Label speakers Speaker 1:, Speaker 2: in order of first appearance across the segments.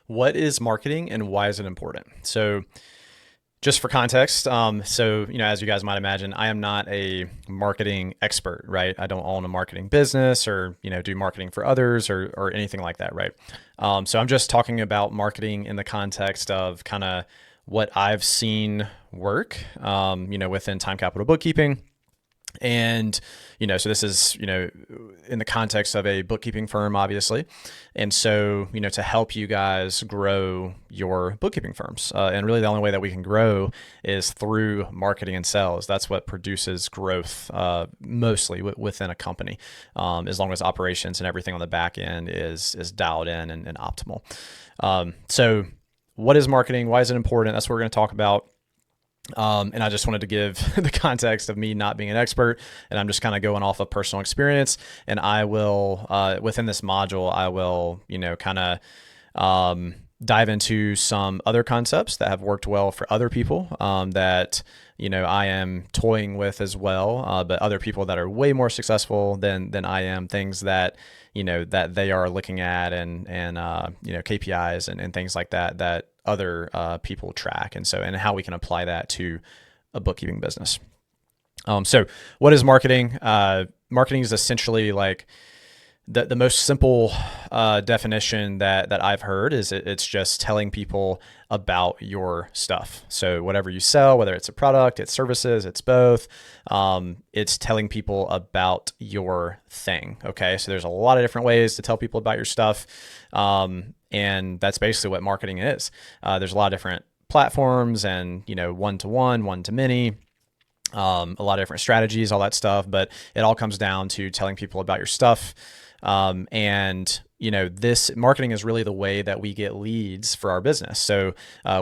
Speaker 1: What is marketing and why is it important? So just for context, as you guys might imagine, I am not a marketing expert, right? I don't own a marketing business or, do marketing for others or anything like that, right? So I'm just talking about marketing in the context of kind of what I've seen work, within time capital bookkeeping. And, so this is, in the context of a bookkeeping firm, obviously. And so, to help you guys grow your bookkeeping firms. And really the only way that we can grow is through marketing and sales. That's what produces growth, mostly within a company, as long as operations and everything on the back end is dialed in and optimal. So what is marketing? Why is it important? That's what we're going to talk about. And I just wanted to give the context of me not being an expert, and I'm just kind of going off of personal experience. And I will, within this module, I will, kind of dive into some other concepts that have worked well for other people, that, I am toying with as well, but other people that are way more successful than I am, things that, that they are looking at and KPIs and things like that other people track. And how we can apply that to a bookkeeping business. So what is marketing? Marketing is essentially like the most simple definition that I've heard is it's just telling people about your stuff. So whatever you sell, whether it's a product, it's services, it's both, it's telling people about your thing. Okay. So there's a lot of different ways to tell people about your stuff. And that's basically what marketing is. There's a lot of different platforms and, one-to-one, one-to-many, a lot of different strategies, all that stuff, but it all comes down to telling people about your stuff. This marketing is really the way that we get leads for our business. So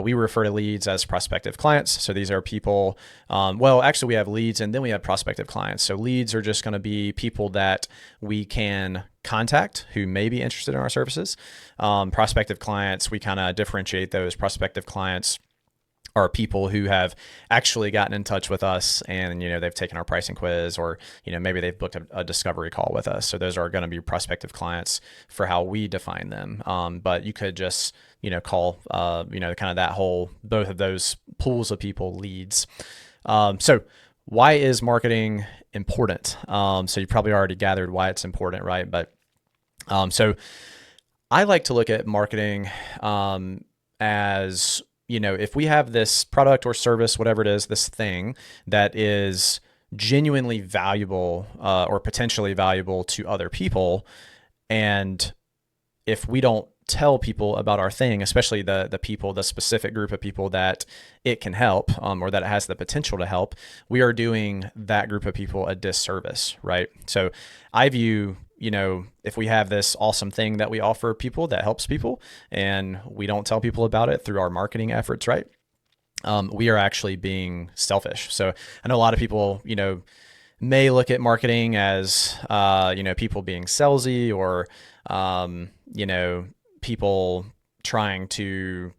Speaker 1: we refer to leads as prospective clients. So these are people, actually we have leads and then we have prospective clients. So leads are just going to be people that we can contact who may be interested in our services. Prospective clients, we kind of differentiate those. Prospective clients are people who have actually gotten in touch with us and, they've taken our pricing quiz or, maybe they've booked a discovery call with us. So those are going to be prospective clients for how we define them. But you could just, call, kind of that whole, both of those pools of people leads. So why is marketing important? So you probably already gathered why it's important, right? But, so I like to look at marketing, as, if we have this product or service, whatever it is, this thing that is genuinely valuable, or potentially valuable to other people. And if we don't tell people about our thing, especially the people, the specific group of people that it can help, or that it has the potential to help, we are doing that group of people a disservice, right? So I view, if we have this awesome thing that we offer people that helps people and we don't tell people about it through our marketing efforts, right? We are actually being selfish. So I know a lot of people, may look at marketing as, people being salesy or, people trying to,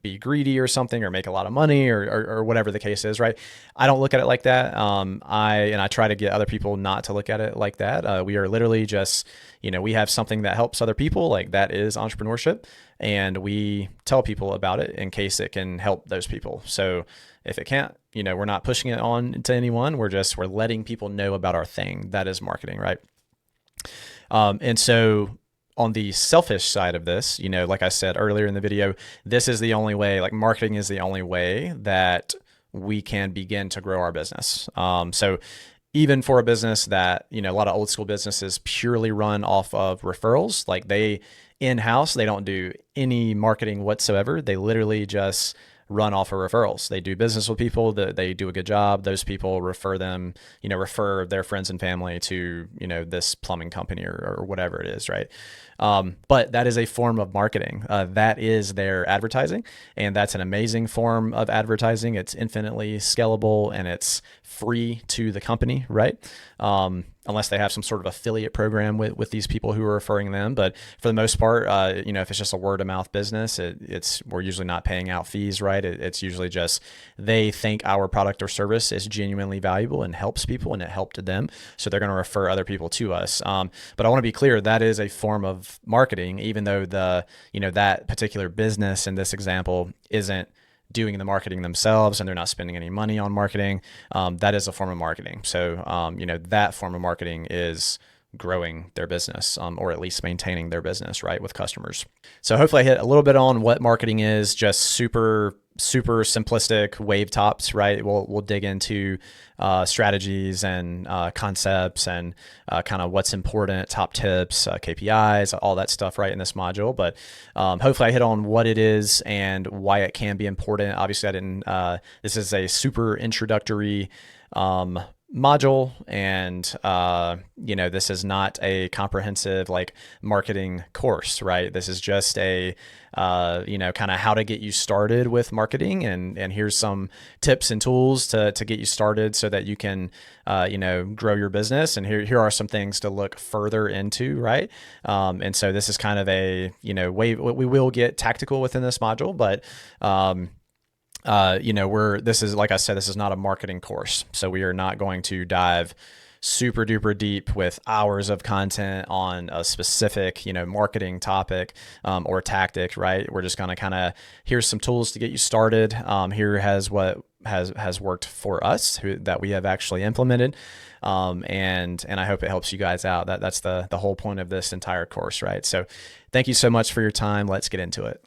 Speaker 1: be greedy or something or make a lot of money or whatever the case is, right? I don't look at it like that. I try to get other people not to look at it like that. We are literally just, we have something that helps other people, like that is entrepreneurship, and we tell people about it in case it can help those people. So if it can't, we're not pushing it on to anyone. We're letting people know about our thing. That is marketing, right? And so on the selfish side of this, like I said earlier in the video, this is the only way, like marketing is the only way that we can begin to grow our business. So even for a business that, a lot of old school businesses purely run off of referrals, like they in-house, they don't do any marketing whatsoever. They literally just run off of referrals. They do business with people that they do a good job. Those people refer them, refer their friends and family to, this plumbing company or whatever it is, right? But that is a form of marketing. That is their advertising, and that's an amazing form of advertising. It's infinitely scalable and it's free to the company, right? unless they have some sort of affiliate program with these people who are referring them. But for the most part, if it's just a word of mouth business, we're usually not paying out fees, right? It's usually just they think our product or service is genuinely valuable and helps people, and it helped them, so they're going to refer other people to us. But I want to be clear, that is a form of marketing, even though that particular business in this example isn't doing the marketing themselves and they're not spending any money on marketing. That is a form of marketing. So, that form of marketing is growing their business, or at least maintaining their business, right, with customers. So hopefully I hit a little bit on what marketing is, just super simplistic wave tops, right? We'll dig into strategies and concepts and kind of what's important, top tips, KPIs, all that stuff, right, in this module. But hopefully I hit on what it is and why it can be important. Obviously I didn't, this is a super introductory module, and this is not a comprehensive like marketing course, right? This is just a kind of how to get you started with marketing, and here's some tips and tools to get you started so that you can grow your business, and here are some things to look further into, right? And so this is kind of a we will get tactical within this module, but this is, like I said, this is not a marketing course. So we are not going to dive super duper deep with hours of content on a specific, marketing topic, or tactic, right? We're just going to kind of, here's some tools to get you started. Here has what has worked for us that we have actually implemented. And I hope it helps you guys out. That's the whole point of this entire course, right? So thank you so much for your time. Let's get into it.